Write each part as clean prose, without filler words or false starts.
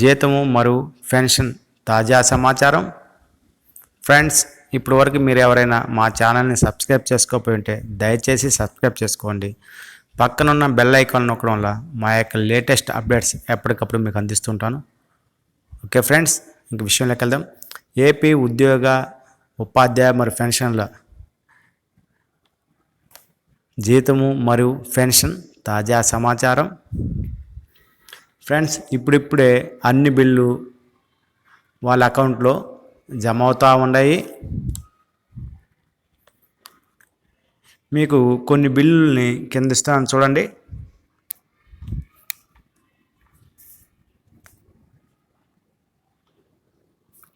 జీతము మరియు పెన్షన్ తాజా సమాచారం. ఫ్రెండ్స్, ఇప్పటి వరకు మీరు ఎవరైనా మా ఛానల్ని సబ్స్క్రైబ్ చేసుకోకపోయి ఉంటే దయచేసి సబ్స్క్రైబ్ చేసుకోండి. పక్కనున్న బెల్ ఐకాన్ నొక్కడం వల్ల మా యొక్క లేటెస్ట్ అప్డేట్స్ ఎప్పటికప్పుడు మీకు అందిస్తుంటాను. ఓకే ఫ్రెండ్స్, ఇంక విషయంలోకి వెళ్దాం. ఏపీ ఉద్యోగ ఉపాధ్యాయ మరియు పెన్షన్ల జీతము మరియు పెన్షన్ తాజా సమాచారం. ఫ్రెండ్స్, ఇప్పుడిప్పుడే అన్ని బిల్లు వాళ్ళ అకౌంట్లో జమ అవుతూ ఉన్నాయి. మీకు కొన్ని బిల్లుల్ని కింద ఇస్తాను చూడండి.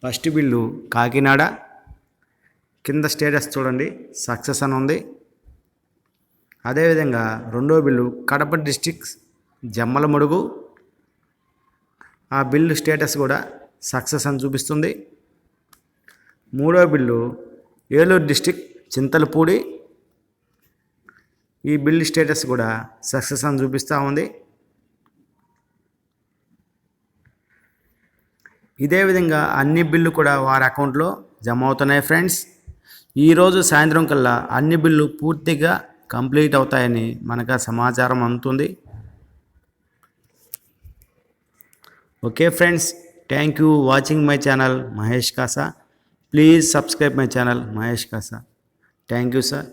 ఫస్ట్ బిల్లు కాకినాడ, కింద స్టేటస్ చూడండి, సక్సెస్ అని ఉంది. అదేవిధంగా రెండో బిల్లు కడప డిస్టిక్ జమ్మలమడుగు, ఆ బిల్లు స్టేటస్ కూడా సక్సెస్ అని చూపిస్తుంది. మూడో బిల్లు ఏలూరు డిస్టిక్ చింతలపూడి, ఈ బిల్లు స్టేటస్ కూడా సక్సెస్ అని చూపిస్తూ ఉంది. ఇదే విధంగా అన్ని బిల్లు కూడా వారి అకౌంట్లో జమ అవుతున్నాయి. ఫ్రెండ్స్, ఈరోజు సాయంత్రం కల్లా అన్ని బిల్లు పూర్తిగా కంప్లీట్ అవుతాయని మనకు సమాచారం అందుతుంది. Okay friends, thank you watching my channel Mahesh Kasa. Please subscribe my channel Mahesh Kasa. Thank you sir.